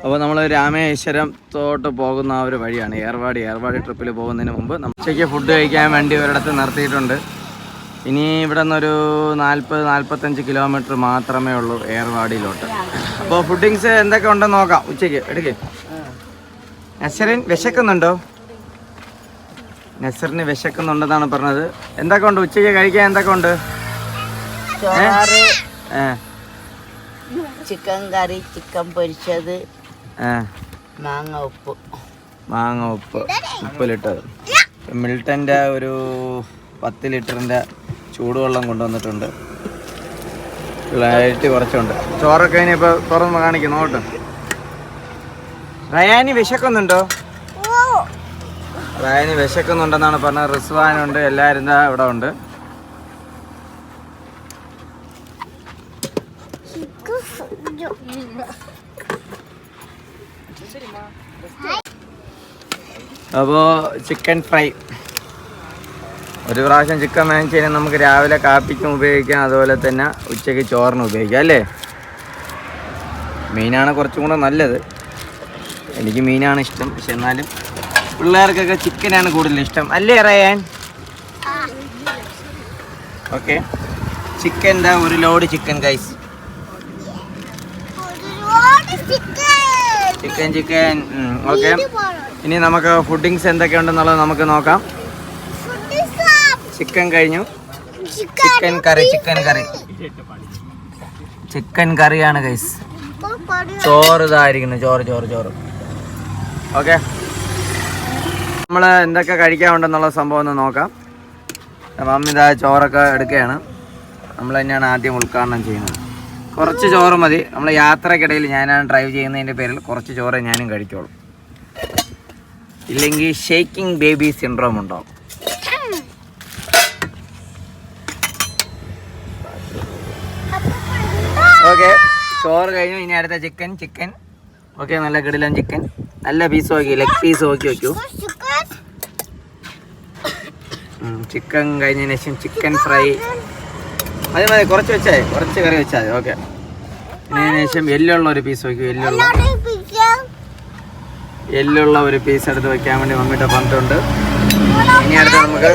അപ്പോൾ നമ്മൾ രാമേശ്വരത്തോട്ട് പോകുന്ന ആ ഒരു വഴിയാണ് ഏർവാടി ട്രിപ്പിൽ പോകുന്നതിന് മുമ്പ് ഉച്ചയ്ക്ക് ഫുഡ് കഴിക്കാൻ വേണ്ടി ഒരിടത്ത് നിർത്തിയിട്ടുണ്ട്. ഇനി ഇവിടെ നിന്നൊരു 40-45 കിലോമീറ്റർ മാത്രമേ ഉള്ളൂ ഏർവാടിയിലോട്ട്. അപ്പോൾ ഫുഡിങ്സ് എന്തൊക്കെ ഉണ്ടെന്ന് നോക്കാം. ഉച്ചയ്ക്ക് എടുക്കേ. നസറിൻ വിശക്കുന്നുണ്ടോ? നസറിന് വിശക്കുന്നുണ്ടെന്നാണ് പറഞ്ഞത്. എന്തൊക്കെ ഉണ്ട് ഉച്ചയ്ക്ക് കഴിക്കാൻ? എന്തൊക്കെ ഉണ്ട്? ചിക്കൻ കറി, ചിക്കൻ പൊരിച്ചത്, മാങ്ങ ഉപ്പ് ഉപ്പിലിട്ടത്. മിൽട്ടൻ്റെ ഒരു 10 ലിറ്ററിൻ്റെ ചൂടുവെള്ളം കൊണ്ടുവന്നിട്ടുണ്ട്. ലൈറ്റ് കുറച്ചുണ്ട്. ചോറൊക്കെ ഇനിയിപ്പോൾ തുറന്ന് കാണിക്കും. നോട്ട്. റയാനി വിശക്കുന്നുണ്ടോ? റയാനി വിശക്കുന്നുണ്ടെന്നാണ് പറഞ്ഞത്. റിസ്വാനുണ്ട്. എല്ലാവരും എന്താ ഇവിടെ ഉണ്ട്. അപ്പോൾ ചിക്കൻ ഫ്രൈ. ഒരു പ്രാവശ്യം ചിക്കൻ വാങ്ങിച്ച് കഴിഞ്ഞാൽ നമുക്ക് രാവിലെ കാപ്പിക്കും ഉപയോഗിക്കാം, അതുപോലെ തന്നെ ഉച്ചയ്ക്ക് ചോറിന് ഉപയോഗിക്കാം അല്ലേ? മീനാണ് കുറച്ചും കൂടെ നല്ലത്. എനിക്ക് മീനാണ് ഇഷ്ടം, പക്ഷെ എന്നാലും പിള്ളേർക്കൊക്കെ ചിക്കനാണ് കൂടുതൽ ഇഷ്ടം അല്ലേ റയാൻ? ഓക്കെ, ചിക്കൻ്റെ ഒരു load chicken guys. Chicken okay. ഇനി നമുക്ക് ഫുഡിങ്സ് എന്തൊക്കെയുണ്ടെന്നുള്ളത് നമുക്ക് നോക്കാം. ചിക്കൻ കഴിഞ്ഞു. ചിക്കൻ കറിയാണ് ഗൈസ്. ചോറ് ഇതായിരിക്കുന്നു. ചോറ് ഓക്കെ. നമ്മൾ എന്തൊക്കെ കഴിക്കാനുണ്ടെന്നുള്ള സംഭവം ഒന്ന് നോക്കാം. മമ്മി ഇതാ ചോറൊക്കെ എടുക്കുകയാണ്. നമ്മൾ തന്നെയാണ് ആദ്യം ഉദ്ഘാടനം ചെയ്യുന്നത്. കുറച്ച് ചോറ് മതി. നമ്മൾ യാത്രക്കിടയിൽ ഞാനാണ് ഡ്രൈവ് ചെയ്യുന്നതിൻ്റെ പേരിൽ കുറച്ച് ചോറ് ഞാനും കഴിച്ചോളും. ഇല്ലെങ്കിൽ ഷേക്കിംഗ് ബേബി സിൻഡ്രോം ഉണ്ടാവും. ഓക്കെ, ചോറ് കഴിഞ്ഞു. ഇനി അടുത്ത ചിക്കൻ ഓക്കെ. നല്ല കിടിലൻ ചിക്കൻ, നല്ല പീസ് നോക്കി, ലെഗ് പീസ് നോക്കി വയ്ക്കൂ. ചിക്കൻ കഴിഞ്ഞതിന് ശേഷം ചിക്കൻ ഫ്രൈ മതി. കുറച്ച് വെച്ചാൽ കുറച്ച് കറി വെച്ചാൽ മതി. ഓക്കെ. അതിന് ശേഷം എല്ലുള്ള ഒരു പീസ് വയ്ക്കും. എല്ലുള്ള ഒരു പീസ് എടുത്ത് വെക്കാൻ വേണ്ടി മമ്മിയുടെ പറഞ്ഞിട്ടുണ്ട്. ഇനി അടുത്ത് നമുക്ക്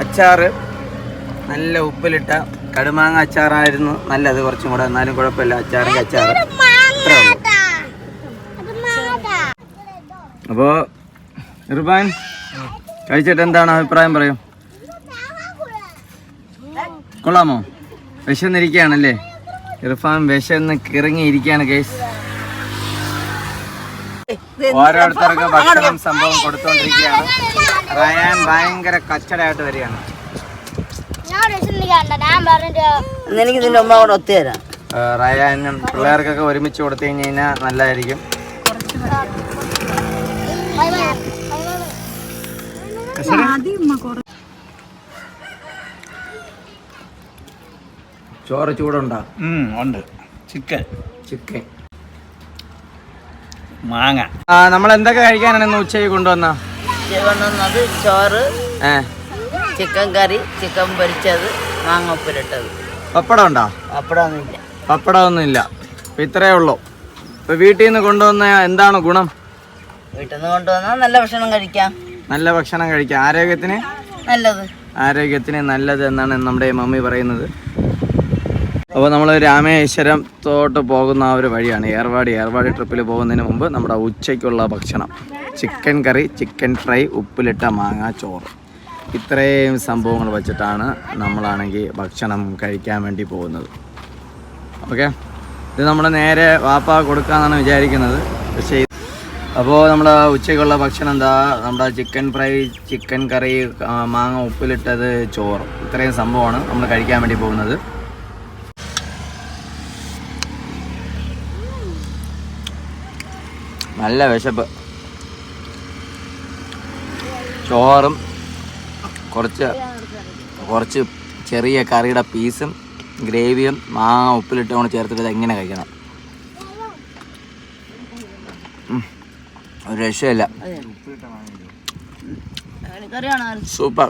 അച്ചാറ്. നല്ല ഉപ്പിലിട്ട കടുമാങ്ങ അച്ചാറായിരുന്നു നല്ലത്, കുറച്ചും കൂടെ. എന്നാലും കുഴപ്പമില്ല. അച്ചാറിൻ്റെ അച്ചാറ് ഇത്രേ ഉള്ളൂ. അപ്പോൾ ഇർഫാൻ കഴിച്ചിട്ട് എന്താണ് അഭിപ്രായം പറയും? കൊള്ളാമോ? വിശന്നിരിക്കുകയാണല്ലേ ഇർഫാൻ? വിശന്ന് കിറങ്ങിയിരിക്കുകയാണ് കേസ്. ഓരോരുത്തർക്ക് ഭക്ഷണം സംഭവം കൊടുത്തോണ്ടിരിക്കുകയാണ്. റയാൻ ഭയങ്കര കച്ചടയായിട്ട് വരികയാണ്. എനിക്ക് നിന്റെ അമ്മ കൂടെ ഒത്തുതരാം. റയാനും പിള്ളേർക്കൊക്കെ ഒരുമിച്ച് കൊടുത്തു കഴിഞ്ഞാൽ നല്ലതായിരിക്കും. ചോറ് ചൂടുണ്ടോ? ഉണ്ട്. ചിക്കൻ മാങ്ങ. നമ്മൾ എന്തൊക്കെ കഴിക്കാനാണ് ഇന്ന് ഉച്ചയ്ക്ക് കൊണ്ടുവന്നത്? ചോറ്, ചിക്കൻ കറി, ചിക്കൻ പൊരിച്ചത്, മാങ്ങ ഉപ്പിലിട്ടത്. പപ്പടം ഉണ്ടോ? പപ്പടമൊന്നും ഇല്ല. അപ്പം ഇത്രയേ ഉള്ളൂ. ഇപ്പം വീട്ടിൽ നിന്ന് കൊണ്ടുവന്ന എന്താണ് ഗുണം? വീട്ടിൽ നിന്ന് കൊണ്ടുവന്നാൽ നല്ല ഭക്ഷണം കഴിക്കാം. ആരോഗ്യത്തിന് നല്ലത് എന്നാണ് നമ്മുടെ മമ്മി പറയുന്നത്. അപ്പോൾ നമ്മൾ രാമേശ്വരത്തോട്ട് പോകുന്ന ആ ഒരു വഴിയാണ് ഏർവാടി ട്രിപ്പിൽ പോകുന്നതിന് മുമ്പ് നമ്മുടെ ഉച്ചയ്ക്കുള്ള ഭക്ഷണം ചിക്കൻ കറി, ചിക്കൻ ഫ്രൈ, ഉപ്പിലിട്ട മാങ്ങ, ചോറ്, ഇത്രയും സംഭവങ്ങൾ വെച്ചിട്ടാണ് നമ്മളാണെങ്കിൽ ഭക്ഷണം കഴിക്കാൻ വേണ്ടി പോകുന്നത്. ഓക്കെ, ഇത് നമ്മൾ നേരെ വാപ്പ കൊടുക്കാമെന്നാണ് വിചാരിക്കുന്നത്. പക്ഷേ അപ്പോൾ നമ്മുടെ ഉച്ചയ്ക്കുള്ള ഭക്ഷണം എന്താ? നമ്മുടെ ചിക്കൻ ഫ്രൈ, ചിക്കൻ കറി, മാങ്ങ ഉപ്പിലിട്ടത്, ചോറ്, ഇത്രയും സംഭവമാണ് നമ്മൾ കഴിക്കാൻ വേണ്ടി പോകുന്നത്. നല്ല വിശപ്പ്. ചോറും കുറച്ച് ചെറിയ കറിയുടെ പീസും ഗ്രേവിയും മാങ്ങ ഉപ്പിലിട്ടുകൊണ്ട് ചേർത്തിട്ട് ഇതെങ്ങനെ കഴിക്കണം? ഒരു രക്ഷയില്ല. സൂപ്പർ.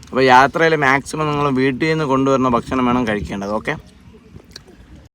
അപ്പോൾ യാത്രയിൽ മാക്സിമം നിങ്ങൾ വീട്ടിൽ നിന്ന് കൊണ്ടുവരുന്ന ഭക്ഷണം വേണം കഴിക്കേണ്ടത്. ഓക്കെ.